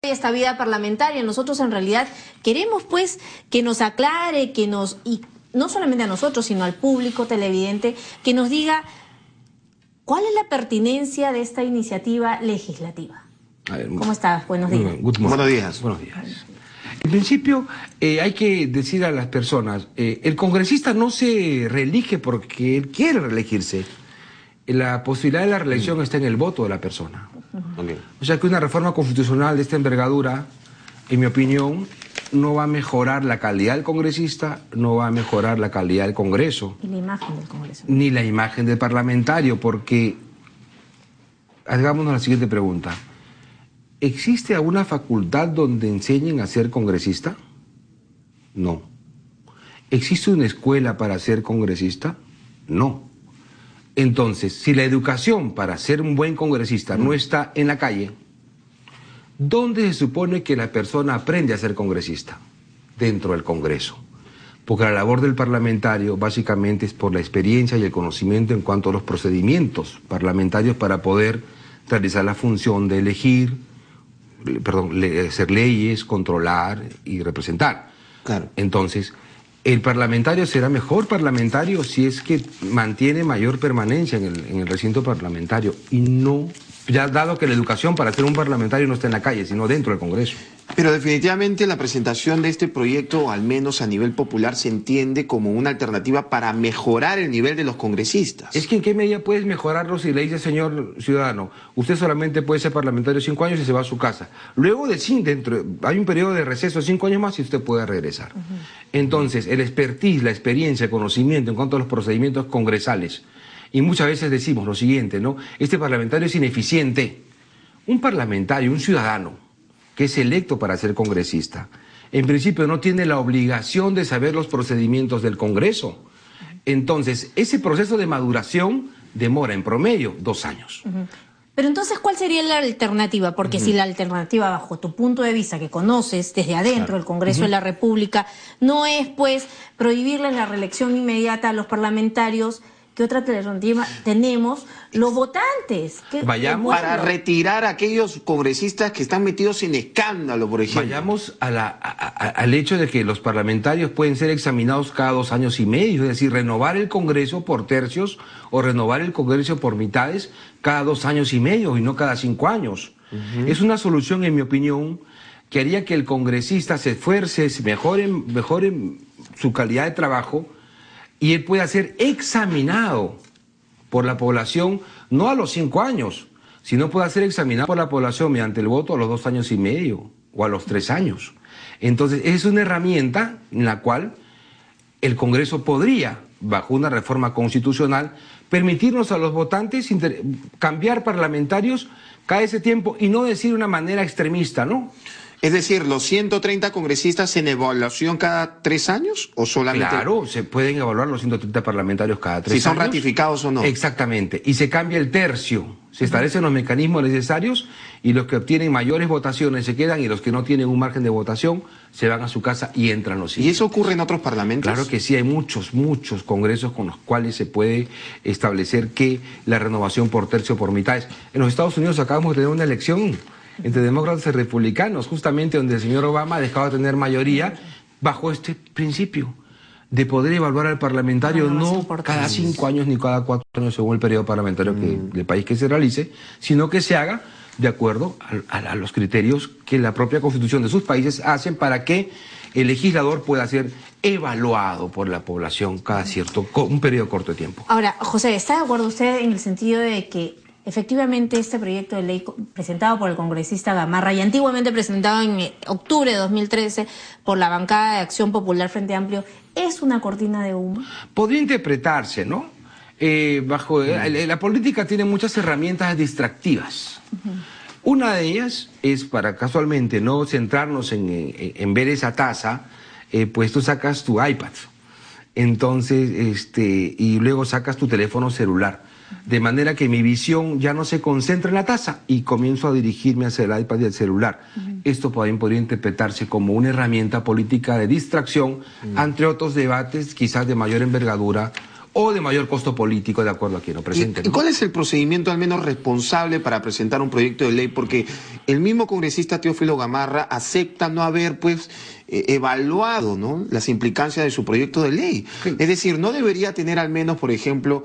esta vida parlamentaria. Nosotros en realidad queremos pues que nos aclare, y no solamente a nosotros, sino al público televidente, que nos diga cuál es la pertinencia de esta iniciativa legislativa. ¿Cómo estás? Buenos días. Buenos días. Buenos días. En principio, hay que decir a las personas, el congresista no se reelige porque él quiere reelegirse. La posibilidad de la reelección está en el voto de la persona. O sea que una reforma constitucional de esta envergadura, en mi opinión, no va a mejorar la calidad del congresista, no va a mejorar la calidad del Congreso. Y la imagen del Congreso. Ni la imagen del parlamentario, porque, hagámonos la siguiente pregunta. ¿Existe alguna facultad donde enseñen a ser congresista? No. ¿Existe una escuela para ser congresista? No. Entonces, si la educación para ser un buen congresista no está en la calle, ¿dónde se supone que la persona aprende a ser congresista? Dentro del Congreso. Porque la labor del parlamentario básicamente es por la experiencia y el conocimiento en cuanto a los procedimientos parlamentarios para poder realizar la función de elegir, hacer leyes, controlar y representar. Claro. Entonces, el parlamentario será mejor parlamentario si es que mantiene mayor permanencia en el recinto parlamentario y no, ya dado que la educación para ser un parlamentario no está en la calle, sino dentro del Congreso. Pero definitivamente la presentación de este proyecto, al menos a nivel popular, se entiende como una alternativa para mejorar el nivel de los congresistas. Es que ¿en qué medida puedes mejorarlo si le dice, señor ciudadano, usted solamente puede ser parlamentario 5 años y se va a su casa? Luego hay un periodo de receso de 5 años más y usted puede regresar. Entonces, el expertise, la experiencia, el conocimiento en cuanto a los procedimientos congresales. Y muchas veces decimos lo siguiente, ¿no? Este parlamentario es ineficiente. Un parlamentario, un ciudadano, que es electo para ser congresista, en principio no tiene la obligación de saber los procedimientos del Congreso. Entonces, ese proceso de maduración demora en promedio 2 años. Pero entonces, ¿cuál sería la alternativa? Porque si la alternativa, bajo tu punto de vista, que conoces desde adentro del Congreso de la República, no es, pues, prohibirles la reelección inmediata a los parlamentarios, ¿qué otra alternativa tenemos? Los votantes. Vayamos para retirar a aquellos congresistas que están metidos en escándalo, por ejemplo. Vayamos al hecho de que los parlamentarios pueden ser examinados cada 2 años y medio, es decir, renovar el Congreso por tercios o renovar el Congreso por mitades cada 2 años y medio y no cada 5 años. Es una solución, en mi opinión, que haría que el congresista se esfuerce, mejore su calidad de trabajo y él pueda ser examinado por la población, no a los 5 años, sino pueda ser examinado por la población mediante el voto a los 2 años y medio o a los 3 años. Entonces, es una herramienta en la cual el Congreso podría, bajo una reforma constitucional, permitirnos a los votantes cambiar parlamentarios cada ese tiempo y no decir de una manera extremista, ¿no? Es decir, ¿los 130 congresistas en evaluación cada 3 años o solamente...? Claro, se pueden evaluar los 130 parlamentarios cada 3 años. Si son ratificados o no. Exactamente. Y se cambia el tercio. Se establecen los mecanismos necesarios y los que obtienen mayores votaciones se quedan y los que no tienen un margen de votación se van a su casa y entran los siguientes. ¿Y eso ocurre en otros parlamentos? Claro que sí, hay muchos congresos con los cuales se puede establecer que la renovación por tercio por mitades. En los Estados Unidos acabamos de tener una elección entre demócratas y republicanos, justamente donde el señor Obama ha dejado de tener mayoría bajo este principio de poder evaluar al parlamentario no cada 5 años ni cada 4 años según el periodo parlamentario del país que se realice, sino que se haga de acuerdo a los criterios que la propia Constitución de sus países hacen para que el legislador pueda ser evaluado por la población cada un periodo corto de tiempo. Ahora, José, ¿está de acuerdo usted en el sentido de que efectivamente este proyecto de ley presentado por el congresista Gamarra y antiguamente presentado en octubre de 2013 por la bancada de Acción Popular Frente Amplio es una cortina de humo? Podría interpretarse, ¿no? La política tiene muchas herramientas distractivas. Una de ellas es para casualmente no centrarnos en ver esa tasa, pues tú sacas tu iPad, entonces, y luego sacas tu teléfono celular. De manera que mi visión ya no se concentra en la tasa y comienzo a dirigirme hacia el iPad y el celular. Esto podría interpretarse como una herramienta política de distracción ante otros debates quizás de mayor envergadura o de mayor costo político, de acuerdo a quien lo presente, ¿Y ¿no? cuál es el procedimiento al menos responsable para presentar un proyecto de ley? Porque el mismo congresista Teófilo Gamarra acepta no haber pues evaluado, ¿no?, las implicancias de su proyecto de ley. Sí. Es decir, ¿no debería tener al menos, por ejemplo,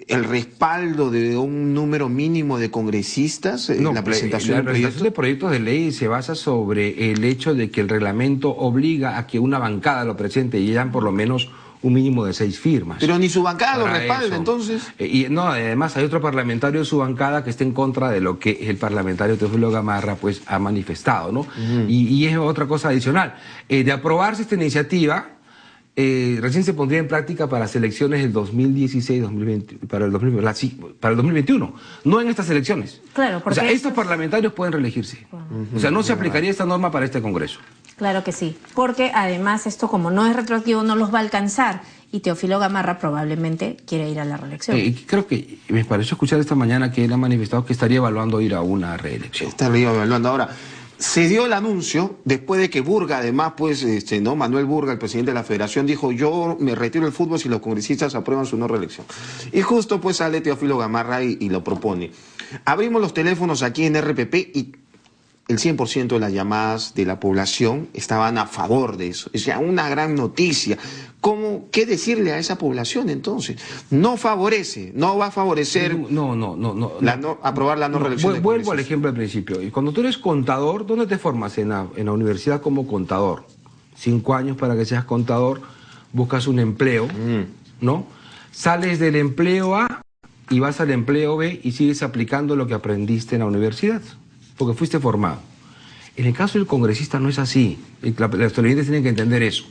el respaldo de un número mínimo de congresistas en la presentación la del presentación de proyecto? proyectos de ley se basa sobre el hecho de que el reglamento obliga a que una bancada lo presente y hayan por lo menos un mínimo de 6 firmas. Pero ni su bancada lo Para respalda, eso. entonces. Y no, además hay otro parlamentario de su bancada que está en contra de lo que el parlamentario Teófilo Gamarra pues ha manifestado, ¿no? Y es otra cosa adicional. De aprobarse esta iniciativa, recién se pondría en práctica para las elecciones del 2016, 2020, para el 2021, no en estas elecciones. Claro, porque o sea, estos parlamentarios pueden reelegirse. O sea, no se aplicaría esta norma para este Congreso. Claro que sí, porque además esto como no es retroactivo no los va a alcanzar y Teófilo Gamarra probablemente quiere ir a la reelección. Creo que me pareció escuchar esta mañana que él ha manifestado que estaría evaluando ir a una reelección. Está evaluando ahora. Se dio el anuncio después de que Burga, además, pues, ¿no?, Manuel Burga, el presidente de la Federación, dijo: yo me retiro del fútbol si los congresistas aprueban su no reelección. Y justo pues sale Teófilo Gamarra y lo propone. Abrimos los teléfonos aquí en RPP y el 100% de las llamadas de la población estaban a favor de eso. Es ya una gran noticia. ¿Qué decirle a esa población entonces? No favorece, no va a favorecer aprobar la no reelección. Vuelvo al ejemplo al principio. Y cuando tú eres contador, ¿dónde te formas? En la universidad como contador. 5 años para que seas contador, buscas un empleo, ¿no? Sales del empleo A y vas al empleo B y sigues aplicando lo que aprendiste en la universidad, porque fuiste formado. En el caso del congresista no es así. Los televidentes tienen que entender eso.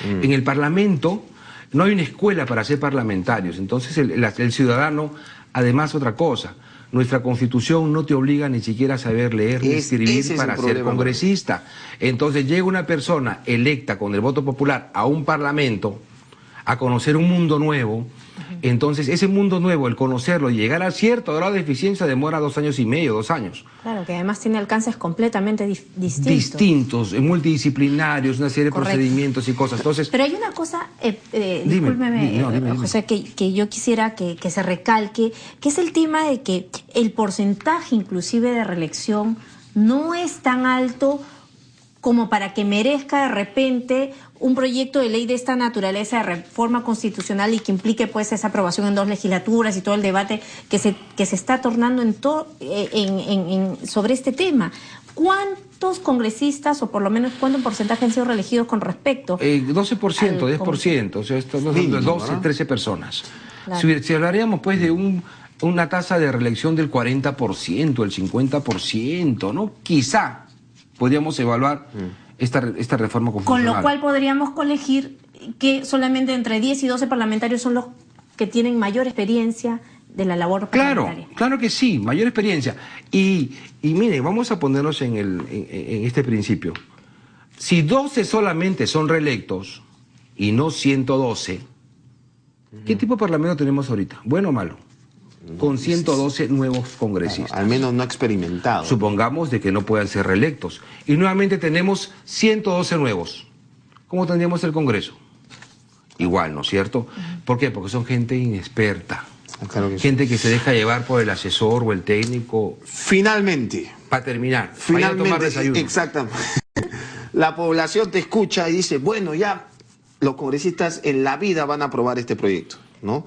En el Parlamento no hay una escuela para ser parlamentarios. Entonces el ciudadano, además, otra cosa, nuestra Constitución no te obliga ni siquiera a saber leer ni escribir para ser congresista. Entonces llega una persona electa con el voto popular a un parlamento a conocer un mundo nuevo. Entonces ese mundo nuevo, el conocerlo y llegar a cierto grado de eficiencia demora 2 años y medio, 2 años. Claro, que además tiene alcances completamente distintos. Distintos, multidisciplinarios, una serie de procedimientos y cosas. Entonces, pero hay una cosa, discúlpeme, José, que yo quisiera que se recalque, que es el tema de que el porcentaje inclusive de reelección no es tan alto como para que merezca de repente un proyecto de ley de esta naturaleza de reforma constitucional y que implique pues esa aprobación en 2 legislaturas y todo el debate que se está tornando sobre este tema. ¿Cuántos congresistas, o por lo menos cuánto porcentaje han sido reelegidos con respecto? 12%, 10%, o sea, esto no son 12, 13 personas. Claro. Si hablaríamos pues de una tasa de reelección del 40%, el 50%, ¿no? Quizá podríamos evaluar esta reforma constitucional. Con lo cual podríamos colegir que solamente entre 10 y 12 parlamentarios son los que tienen mayor experiencia de la labor parlamentaria. Claro que sí, mayor experiencia. Y mire, vamos a ponernos en este principio. Si 12 solamente son reelectos y no 112, ¿qué tipo de parlamento tenemos ahorita? ¿Bueno o malo? Con 112 nuevos congresistas. Al menos no experimentados. Supongamos de que no puedan ser reelectos. Y nuevamente tenemos 112 nuevos. ¿Cómo tendríamos el Congreso? Igual, ¿no es cierto? ¿Por qué? Porque son gente inexperta. Claro que gente que se deja llevar por el asesor o el técnico. Finalmente. Para terminar. Finalmente, para tomar desayuno. Exactamente. La población te escucha y dice, bueno, ya los congresistas en la vida van a aprobar este proyecto, ¿no?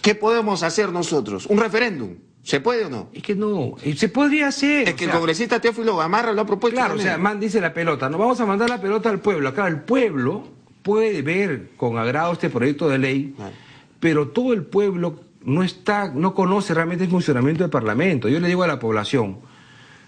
¿Qué podemos hacer nosotros? ¿Un referéndum? ¿Se puede o no? Es que no, se podría hacer. Es que el congresista Teófilo Gamarra lo ha propuesto. Claro, también. O sea, dice la pelota, no vamos a mandar la pelota al pueblo. Claro, el pueblo puede ver con agrado este proyecto de ley, pero todo el pueblo no conoce realmente el funcionamiento del Parlamento. Yo le digo a la población,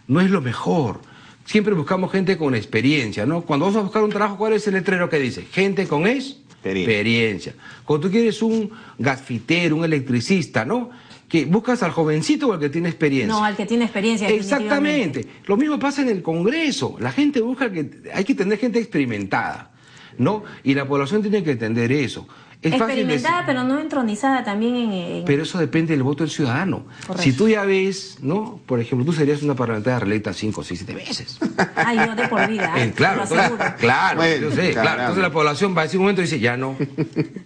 no es lo mejor. Siempre buscamos gente con experiencia, ¿no? Cuando vamos a buscar un trabajo, ¿cuál es el letrero que dice? Gente con experiencia. Cuando tú quieres un gasfitero, un electricista, ¿no? Que buscas al jovencito o al que tiene experiencia. No, al que tiene experiencia. Exactamente. Lo mismo pasa en el Congreso. La gente busca hay que tener gente experimentada, ¿no? Y la población tiene que entender eso. Es fácil experimentada, decir, pero no entronizada también en... pero eso depende del voto del ciudadano. Correcto. Si tú ya ves, ¿no? Por ejemplo, tú serías una parlamentaria reelecta 5, 6, 7 veces. Ay, yo de por vida, Claro, te lo aseguro. claro, Bueno, yo sé, claro. caramba. Entonces la población va a decir un momento y dice, ya no,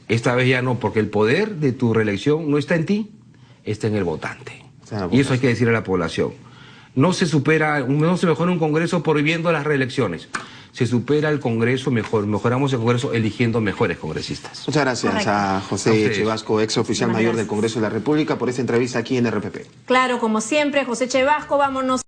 esta vez ya no, porque el poder de tu reelección no está en ti, está en el votante. Claro, Y eso hay que decir a la población. No se mejora un Congreso prohibiendo las reelecciones. Se supera el Congreso, mejoramos el Congreso eligiendo mejores congresistas. Muchas gracias Correcto. a A José ustedes. Chevasco, ex oficial Muchas mayor del gracias. Congreso de la República, por esta entrevista aquí en RPP. Claro, como siempre, José Chevasco, vámonos.